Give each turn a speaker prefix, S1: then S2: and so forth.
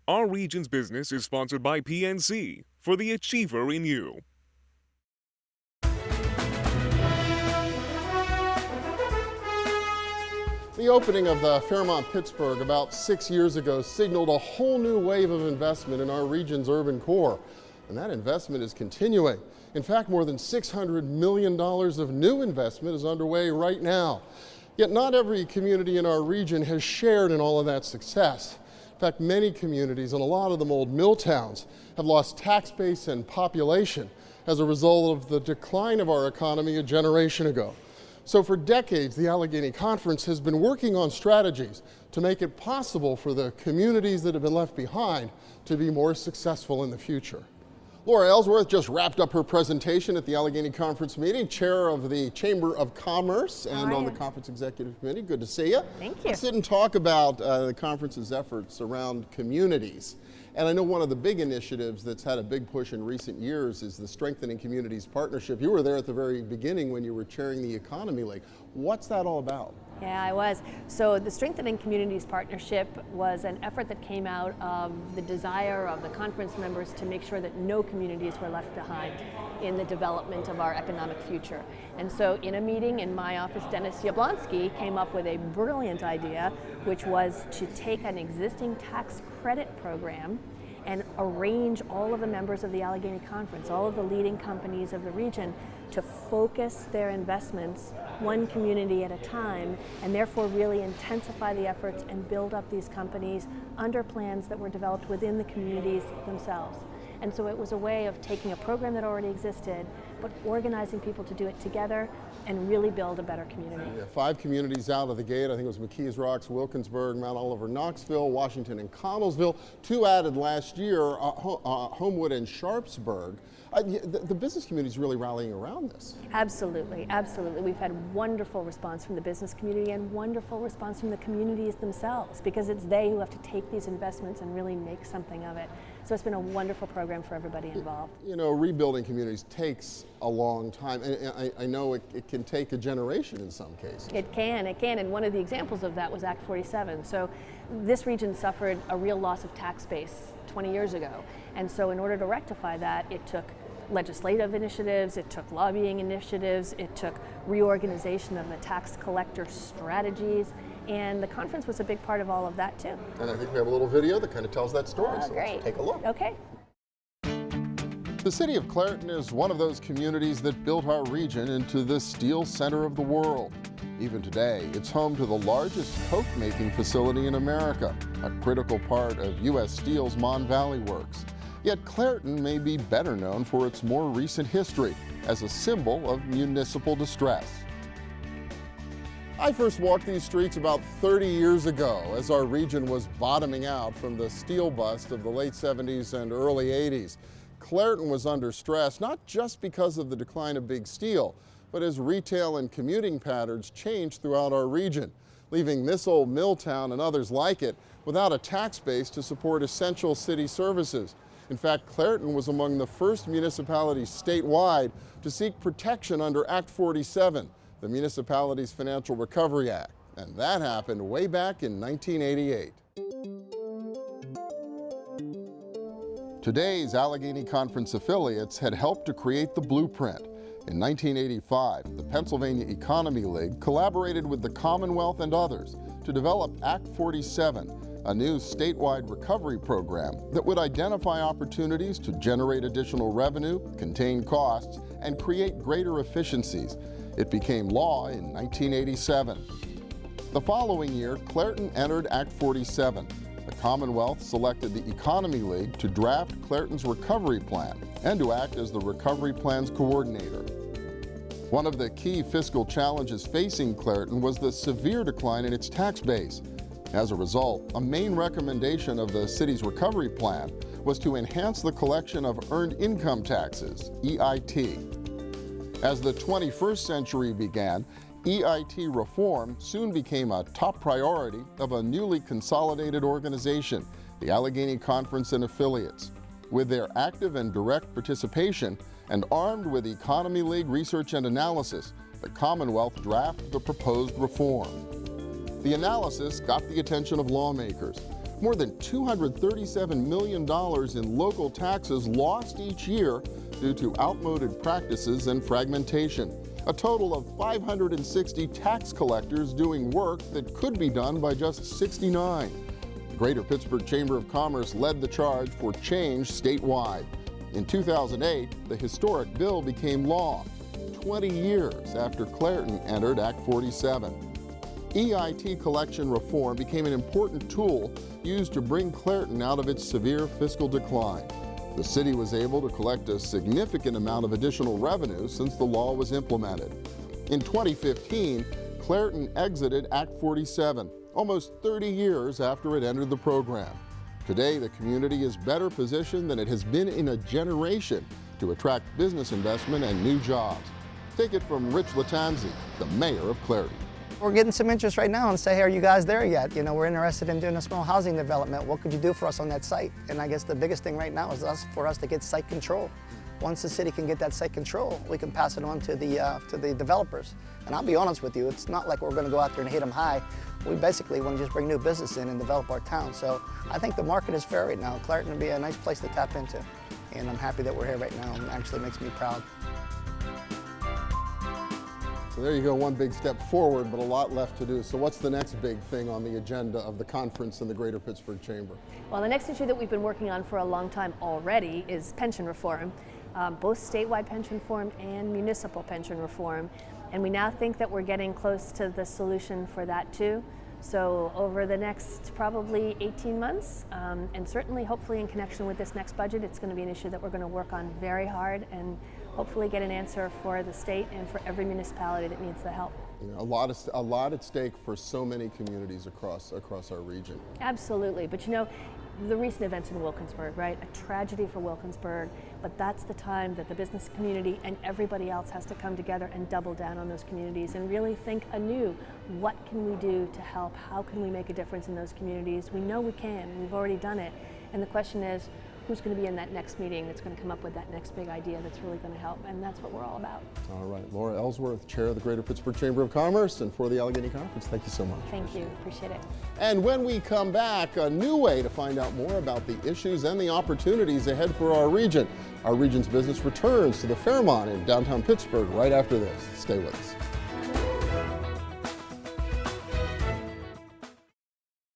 S1: Our region's business is sponsored by PNC for the achiever in you.
S2: The opening of the Fairmont Pittsburgh about 6 years ago signaled a whole new wave of investment in our region's urban core. And that investment is continuing. In fact, more than $600 million of new investment is underway right now. Yet not every community in our region has shared in all of that success. In fact, many communities, and a lot of them old mill towns, have lost tax base and population as a result of the decline of our economy a generation ago. So for decades, the Allegheny Conference has been working on strategies to make it possible for the communities that have been left behind to be more successful in the future. Laura Ellsworth just wrapped up her presentation at the Allegheny Conference meeting, chair of the Chamber of Commerce and on the conference executive committee. Good to see you.
S3: Thank you.
S2: Let's sit and talk about the conference's efforts around communities. And I know one of the big initiatives that's had a big push in recent years is the Strengthening Communities Partnership. You were there at the very beginning when you were chairing the Economy League. What's that all about?
S3: Yeah, I was. So the Strengthening Communities Partnership was an effort that came out of the desire of the conference members to make sure that no communities were left behind in the development of our economic future. And so in a meeting in my office, Dennis Yablonsky came up with a brilliant idea, which was to take an existing tax credit program and arrange all of the members of the Allegheny Conference, all of the leading companies of the region, to focus their investments one community at a time, and therefore really intensify the efforts and build up these companies under plans that were developed within the communities themselves. And so it was a way of taking a program that already existed, but organizing people to do it together and really build a better community.
S2: Yeah, 5 communities out of the gate. I think it was McKees Rocks, Wilkinsburg, Mount Oliver, Knoxville, Washington, and Connellsville. 2 added last year, Homewood and Sharpsburg. The business community is really rallying around this.
S3: Absolutely, absolutely. We've had wonderful response from the business community and wonderful response from the communities themselves, because it's they who have to take these investments and really make something of it. So it's been a wonderful program for everybody involved.
S2: You know, rebuilding communities takes a long time, and I know it can take a generation in some cases.
S3: It can, and one of the examples of that was Act 47. So this region suffered a real loss of tax base 20 years ago, and so in order to rectify that, it took legislative initiatives, it took lobbying initiatives, it took reorganization of the tax collector strategies, and the conference was a big part of all of that too.
S2: And I think we have a little video that kind of tells that story, so
S3: great.
S2: let's take a look.
S3: Okay.
S2: The city of Clairton is one of those communities that built our region into the steel center of the world. Even today, it's home to the largest coke-making facility in America, a critical part of U.S. Steel's Mon Valley Works. Yet Clairton may be better known for its more recent history as a symbol of municipal distress. I first walked these streets about 30 years ago as our region was bottoming out from the steel bust of the late 70s and early 80s. Clairton was under stress, not just because of the decline of big steel, but as retail and commuting patterns changed throughout our region, leaving this old mill town and others like it without a tax base to support essential city services. In fact, Clairton was among the first municipalities statewide to seek protection under Act 47, the Municipalities Financial Recovery Act. And that happened way back in 1988. Today's Allegheny Conference affiliates had helped to create the blueprint. In 1985, the Pennsylvania Economy League collaborated with the Commonwealth and others to develop Act 47, a new statewide recovery program that would identify opportunities to generate additional revenue, contain costs, and create greater efficiencies. It became law in 1987. The following year, Clairton entered Act 47. The Commonwealth selected the Economy League to draft Clairton's recovery plan and to act as the recovery plan's coordinator. One of the key fiscal challenges facing Clairton was the severe decline in its tax base. As a result, a main recommendation of the city's recovery plan was to enhance the collection of earned income taxes, EIT. As the 21st century began, EIT reform soon became a top priority of a newly consolidated organization, the Allegheny Conference and Affiliates. With their active and direct participation and armed with Economy League research and analysis, the Commonwealth drafted the proposed reform. The analysis got the attention of lawmakers. More than $237 million in local taxes lost each year due to outmoded practices and fragmentation. A total of 560 tax collectors doing work that could be done by just 69. The Greater Pittsburgh Chamber of Commerce led the charge for change statewide. In 2008, the historic bill became law, 20 years after Clairton entered Act 47. EIT collection reform became an important tool used to bring Clairton out of its severe fiscal decline. The city was able to collect a significant amount of additional revenue since the law was implemented. In 2015, Clairton exited Act 47, almost 30 years after it entered the program. Today, the community is better positioned than it has been in a generation to attract business investment and new jobs. Take it from Rich Latanzi, the mayor of Clairton.
S4: We're getting some interest right now and say, hey, are you guys there yet? You know, we're interested in doing a small housing development. What could you do for us on that site? And I guess the biggest thing right now is for us to get site control. Once the city can get that site control, we can pass it on to the developers. And I'll be honest with you, it's not like we're going to go out there and hit them high. We basically want to just bring new business in and develop our town. So I think the market is fair right now. Clairton would be a nice place to tap into. And I'm happy that we're here right now. It actually makes me proud.
S2: So there you go, one big step forward, but a lot left to do. So what's the next big thing on the agenda of the conference in the Greater Pittsburgh Chamber?
S3: Well, the next issue that we've been working on for a long time already is pension reform, both statewide pension reform and municipal pension reform. And we now think that we're getting close to the solution for that too. So over the next probably 18 months, and certainly hopefully in connection with this next budget, it's going to be an issue that we're going to work on very hard and hopefully get an answer for the state and for every municipality that needs the help.
S2: You know, a lot at stake for so many communities across our region.
S3: Absolutely, but you know, the recent events in Wilkinsburg, right? A tragedy for Wilkinsburg, but that's the time that the business community and everybody else has to come together and double down on those communities and really think anew. What can we do to help? How can we make a difference in those communities? We know we can, we've already done it. And the question is, who's going to be in that next meeting that's going to come up with that next big idea that's really going to help? And that's what we're all about. All
S2: right, Laura Ellsworth, Chair of the Greater Pittsburgh Chamber of Commerce, and for the Allegheny Conference, thank you so much.
S3: Thank you, appreciate it.
S2: And when we come back, a new way to find out more about the issues and the opportunities ahead for our region. Our region's business returns to the Fairmont in downtown Pittsburgh right after this. Stay with us.